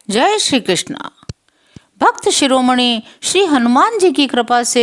जय श्री कृष्ण। भक्त शिरोमणि श्री हनुमान जी की कृपा से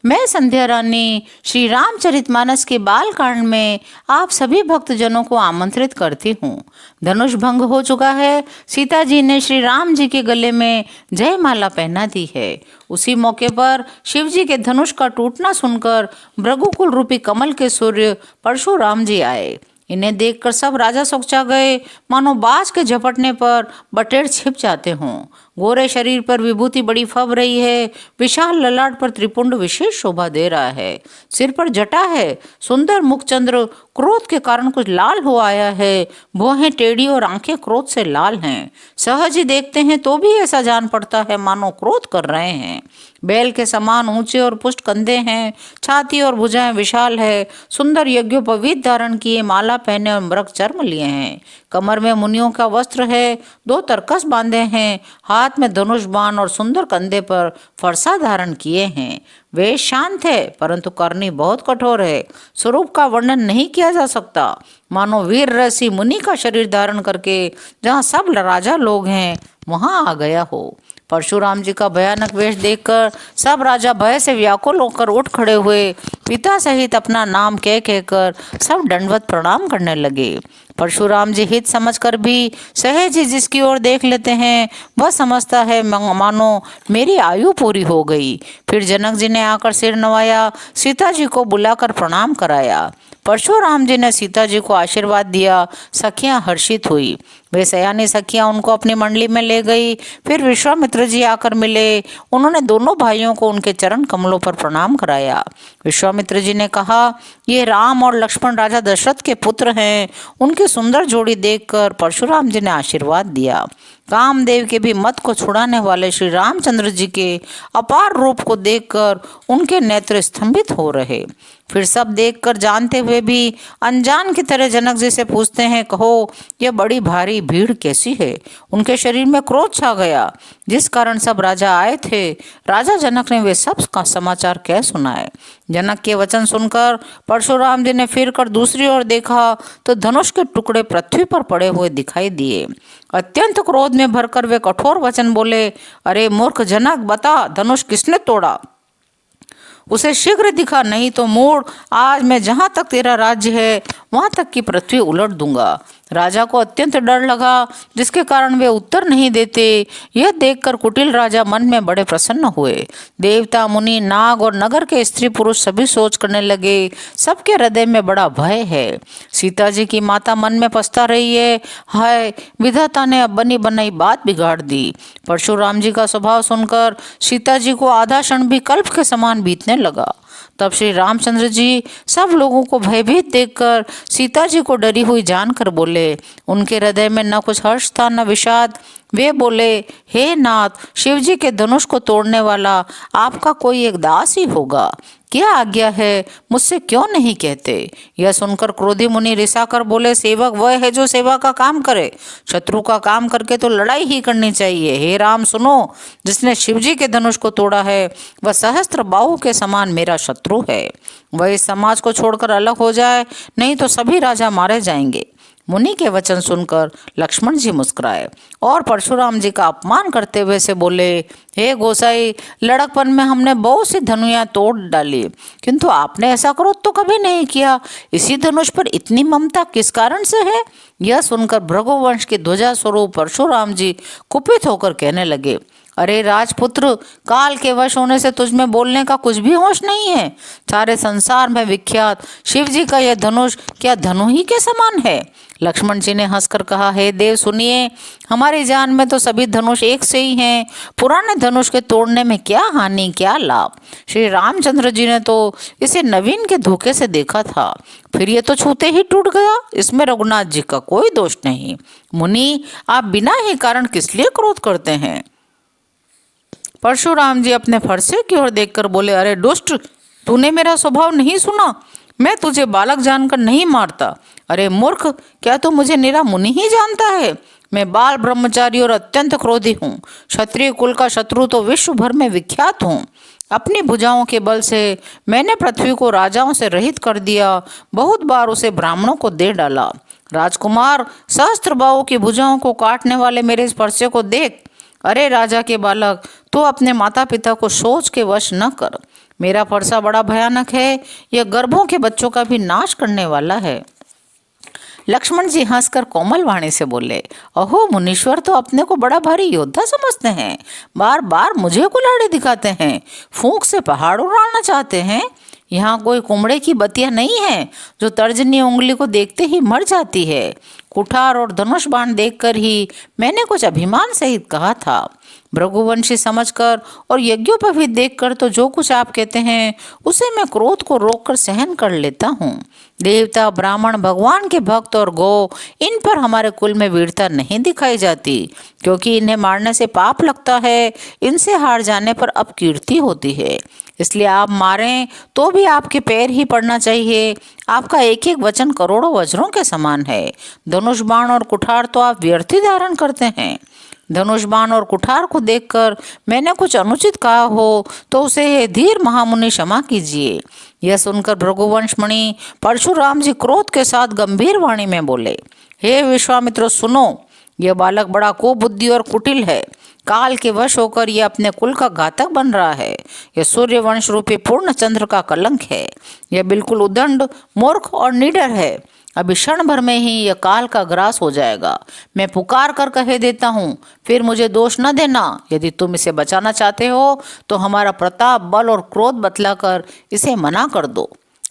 मैं संध्या रानी श्री रामचरितमानस के बाल कांड में आप सभी भक्तजनों को आमंत्रित करती हूँ। धनुष भंग हो चुका है। सीता जी ने श्री राम जी के गले में जयमाला पहना दी है। उसी मौके पर शिव जी के धनुष का टूटना सुनकर भृगुकुल रूपी कमल के सूर्य परशुराम जी आए। इन्हें देखकर सब राजा सोचा गए, मानो बाज के झपटने पर बटेर छिप जाते हों। गोरे शरीर पर विभूति बड़ी फब रही है। विशाल ललाट पर त्रिपुंड विशेष शोभा दे रहा है। सिर पर जटा है। सुंदर मुखचंद्र क्रोध के कारण कुछ लाल हो आया है। भौहें टेढ़ी और आंखें क्रोध से लाल हैं। सहज ही देखते हैं तो भी ऐसा जान पड़ता है मानो क्रोध कर रहे हैं। बैल के समान ऊंचे और पुष्ट कंधे हैं। छाती और भुजाएं विशाल है। सुंदर यज्ञोपवीत धारण किए, माला पहने और मृग चर्म लिए हैं। कमर में मुनियों का वस्त्र है। 2 तरकस बांधे हैं। हाथ में धनुष बाण और सुंदर कंधे पर फरसा धारण किए हैं। वे शांत है परंतु करनी बहुत कठोर है। स्वरूप का वर्णन नहीं किया जा सकता। मानो वीर रसी मुनि का शरीर धारण करके जहाँ सब राजा लोग हैं वहां आ गया हो। परशुराम जी का भयानक वेश देखकर सब राजा भय से व्याकुल होकर उठ खड़े हुए। पिता सहित अपना नाम कह कहकर सब दंडवत प्रणाम करने लगे। परशुराम जी हित समझकर भी सहज ही जिसकी ओर देख लेते हैं वह समझता है मानो मेरी आयु पूरी हो गई। फिर जनक जी ने आकर सिर नवाया, सीता जी को बुलाकर प्रणाम कराया। परशुराम जी ने सीता जी को आशीर्वाद दिया। सखियां हर्षित हुई। वे सयानी सखियां उनको अपनी मंडली में ले गई। फिर विश्वामित्र जी आकर मिले। उन्होंने दोनों भाइयों को उनके चरण कमलों पर प्रणाम कराया। विश्वामित्र जी ने कहा, ये राम और लक्ष्मण राजा दशरथ के पुत्र हैं। उनकी सुंदर जोड़ी देखकर परशुराम जी ने आशीर्वाद दिया। कामदेव के भी मत को छुड़ाने वाले श्री रामचंद्र जी के अपार रूप को देखकर उनके नेत्र स्तंभित हो रहे। फिर सब देखकर जानते हुए भी अनजान की तरह जनक जी से पूछते हैं, कहो यह बड़ी भारी भीड़ कैसी है? उनके शरीर में क्रोध छा गया जिस कारण सब राजा आए थे। राजा जनक ने वे सब का समाचार कह सुनाए। जनक के वचन सुनकर परशुराम जी ने फिर कर दूसरी ओर देखा तो धनुष के टुकड़े पृथ्वी पर पड़े हुए दिखाई दिए। अत्यंत क्रोध में भरकर वे कठोर वचन बोले, अरे मूर्ख जनक, बता धनुष किसने तोड़ा? उसे शीघ्र दिखा, नहीं तो मोड़ आज मैं जहां तक तेरा राज्य है वहां तक की पृथ्वी उलट दूंगा। राजा को अत्यंत डर लगा जिसके कारण वे उत्तर नहीं देते। यह देखकर कुटिल राजा मन में बड़े प्रसन्न हुए। देवता, मुनि, नाग और नगर के स्त्री पुरुष सभी सोच करने लगे, सबके हृदय में बड़ा भय है। सीता जी की माता मन में पछता रही है, हाय विधाता ने अब बनी बनाई बात बिगाड़ दी। परशुराम जी का स्वभाव सुनकर सीता जी को आधा क्षण भी कल्प के समान बीतने लगा। तब श्री रामचंद्र जी सब लोगों को भयभीत देखकर सीता जी को डरी हुई जानकर बोले। उनके हृदय में न कुछ हर्ष था न विषाद। वे बोले, हे नाथ, शिव जी के धनुष को तोड़ने वाला आपका कोई एक दास ही होगा। क्या आज्ञा है, मुझसे क्यों नहीं कहते? यह सुनकर क्रोधी मुनि रिसाकर बोले, सेवक वह है जो सेवा का काम करे। शत्रु का काम करके तो लड़ाई ही करनी चाहिए। हे राम सुनो, जिसने शिव जी के धनुष को तोड़ा है वह सहस्त्र बाहु के समान मेरा शत्रु है। वह इस समाज को छोड़कर अलग हो जाए, नहीं तो सभी राजा मारे जाएंगे। मुनि के वचन सुनकर लक्ष्मण जी मुस्कुराए और परशुराम जी का अपमान करते हुए से बोले, हे गोसाई, लड़कपन में हमने बहुत सी धनुया तोड़ डाली, किंतु आपने ऐसा क्रोध तो कभी नहीं किया। इसी धनुष पर इतनी ममता किस कारण से है? यह सुनकर भृगुवंश के ध्वजा स्वरूप परशुराम जी कुपित होकर कहने लगे, अरे राजपुत्र, काल के वश होने से तुझ में बोलने का कुछ भी होश नहीं है। सारे संसार में विख्यात शिव जी का यह धनुष क्या धनु ही के समान है? लक्ष्मण जी ने हंसकर कहा, हे देव सुनिए, हमारी जान में तो सभी धनुष एक से ही हैं। पुराने धनुष के तोड़ने में क्या हानि क्या लाभ? श्री रामचंद्र जी ने तो इसे नवीन के धोखे से देखा था, फिर ये तो छूते ही टूट गया। इसमें रघुनाथ जी का कोई दोष नहीं। मुनि, आप बिना ही कारण किस लिए क्रोध करते हैं? परशुराम जी अपने फरसे की ओर देखकर बोले, अरे दुष्ट, तूने मेरा स्वभाव नहीं सुना? मैं तुझे बालक जानकर नहीं मारता। अरे मूर्ख, क्या तू मुझे निरा मुनि ही जानता है? मैं बाल ब्रह्मचारी और अत्यंत क्रोधी हूँ। क्षत्रिय कुल का शत्रु तो विश्व भर में विख्यात हूँ। अपनी भुजाओं के बल से मैंने पृथ्वी को राजाओं से रहित कर दिया। बहुत बार उसे ब्राह्मणों को दे डाला। राजकुमार, सहस्त्र बाहु की भुजाओं को काटने वाले मेरे इस फरसे को देख। अरे राजा के बालक, तू अपने माता पिता को सोच के वश न कर। मेरा फरसा बड़ा भयानक है, यह गर्भों के बच्चों का भी नाश करने वाला है। लक्ष्मण जी हंसकर कोमल वाणी से बोले, अहो मुनीश्वर तो अपने को बड़ा भारी योद्धा समझते हैं, बार बार मुझे कुल्हाड़ी दिखाते हैं, फूंक से पहाड़ उड़ाना चाहते हैं। यहाँ कोई कुमड़े की बतिया नहीं है जो तर्जनी उंगली को देखते ही मर जाती है। कुठार और धनुष बाण देखकर ही मैंने कुछ अभिमान सहित कहा था। भृगुवंशी समझकर और यज्ञोपवीत देखकर तो जो कुछ आप कहते हैं उसे मैं क्रोध को रोककर सहन कर लेता हूँ। देवता, ब्राह्मण, भगवान के भक्त और गौ, इन पर हमारे कुल में वीरता नहीं दिखाई जाती, क्योंकि इन्हें मारने से पाप लगता है, इनसे हार जाने पर अपकीर्ति होती है। इसलिए आप मारें तो भी आपके पैर ही पड़ना चाहिए। आपका एक एक वचन करोड़ों वज्रों के समान है। धनुष बाण और कुठार तो आप व्यर्थ ही धारण करते हैं। धनुष बाण और कुठार को देखकर मैंने कुछ अनुचित कहा हो तो उसे धीर महामुनि क्षमा कीजिए। यह सुनकर भृगुवंश मणि परशुराम जी क्रोध के साथ गंभीर वाणी में बोले, हे विश्वामित्र सुनो, यह बालक बड़ा कुबुद्धि और कुटिल है। काल के वश होकर यह अपने कुल का घातक बन रहा है। यह सूर्य वंश रूपी पूर्ण चंद्र का कलंक है। यह बिल्कुल उदंड, मूर्ख और निडर है। अभी क्षण भर में ही यह काल का ग्रास हो जाएगा। मैं पुकार कर कह देता हूँ, फिर मुझे दोष न देना। यदि तुम इसे बचाना चाहते हो तो हमारा प्रताप, बल और क्रोध बतलाकर इसे मना कर दो।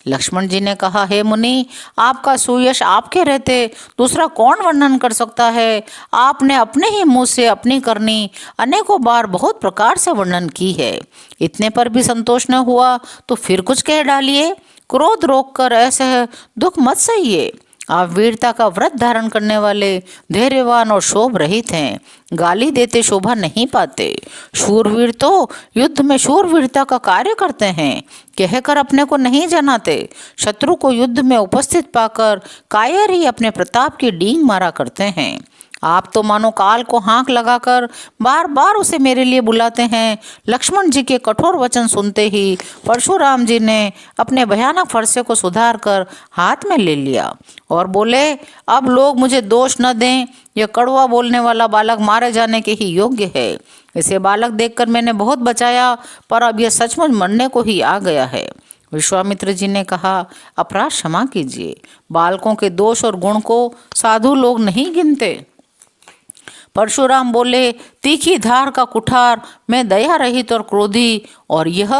लक्ष्मण जी ने कहा, हे मुनि, आपका सुयश आपके रहते दूसरा कौन वर्णन कर सकता है। आपने अपने ही मुंह से अपनी करनी अनेकों बार बहुत प्रकार से वर्णन की है। इतने पर भी संतोष न हुआ तो फिर कुछ कह डालिए। क्रोध रोककर ऐसे दुख मत सहिए। आप वीरता का व्रत धारण करने वाले धैर्यवान और शोभ रहित हैं। गाली देते शोभा नहीं पाते। शूरवीर तो युद्ध में शूरवीरता का कार्य करते हैं, कहकर अपने को नहीं जनाते। शत्रु को युद्ध में उपस्थित पाकर कायर ही अपने प्रताप की डींग मारा करते हैं। आप तो मानो काल को हाँक लगाकर बार बार उसे मेरे लिए बुलाते हैं। लक्ष्मण जी के कठोर वचन सुनते ही परशुराम जी ने अपने भयानक फरसे को सुधार कर हाथ में ले लिया और बोले, अब लोग मुझे दोष न दें। यह कड़वा बोलने वाला बालक मारे जाने के ही योग्य है। इसे बालक देखकर मैंने बहुत बचाया, पर अब यह सचमुच मरने को ही आ गया है। विश्वामित्र जी ने कहा, अपराध क्षमा कीजिए। बालकों के दोष और गुण को साधु लोग नहीं गिनते। परशुराम बोले, तीखी धार का कुठार, मैं दया रहित और क्रोधी, और यह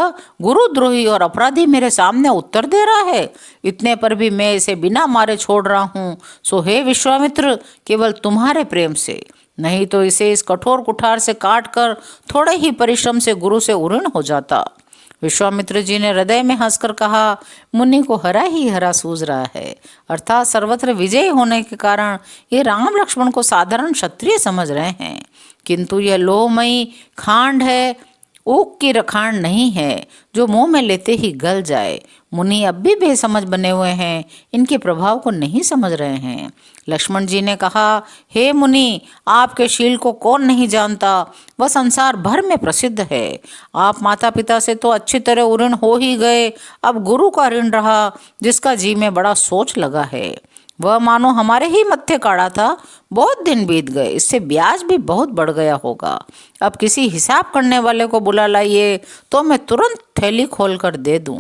गुरुद्रोही और अपराधी मेरे सामने उत्तर दे रहा है। इतने पर भी मैं इसे बिना मारे छोड़ रहा हूँ। सो हे विश्वामित्र, केवल तुम्हारे प्रेम से, नहीं तो इसे इस कठोर कुठार से काट कर थोड़े ही परिश्रम से गुरु से उऋण हो जाता। विश्वामित्र जी ने हृदय में हंसकर कहा, मुनि को हरा ही हरा सूझ रहा है। अर्थात सर्वत्र विजयी होने के कारण ये राम लक्ष्मण को साधारण क्षत्रिय समझ रहे हैं, किंतु यह लोहमयी खांड है, ऊख की रखांड नहीं है जो मुंह में लेते ही गल जाए। मुनि अब भी बेसमझ बने हुए हैं, इनके प्रभाव को नहीं समझ रहे हैं। लक्ष्मण जी ने कहा, हे मुनि, आपके शील को कौन नहीं जानता, वह संसार भर में प्रसिद्ध है। आप माता पिता से तो अच्छी तरह ऋण हो ही गए, अब गुरु का ऋण रहा जिसका जी में बड़ा सोच लगा है। वह मानो हमारे ही मत्थे काढ़ा था। बहुत दिन बीत गए, इससे ब्याज भी बहुत बढ़ गया होगा। अब किसी हिसाब करने वाले को बुला लाइए तो मैं तुरंत थैली खोल कर दे दूं।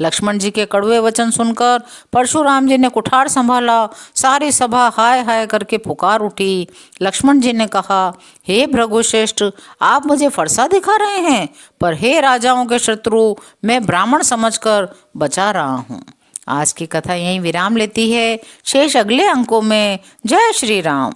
लक्ष्मण जी के कड़वे वचन सुनकर परशुराम जी ने कुठार संभाला। सारी सभा हाय हाय करके पुकार उठी। लक्ष्मण जी ने कहा, हे भृगुश्रेष्ठ, आप मुझे फरसा दिखा रहे हैं, पर हे राजाओं के शत्रु, मैं ब्राह्मण समझकर बचा रहा हूँ। आज की कथा यहीं विराम लेती है। शेष अगले अंकों में। जय श्री राम।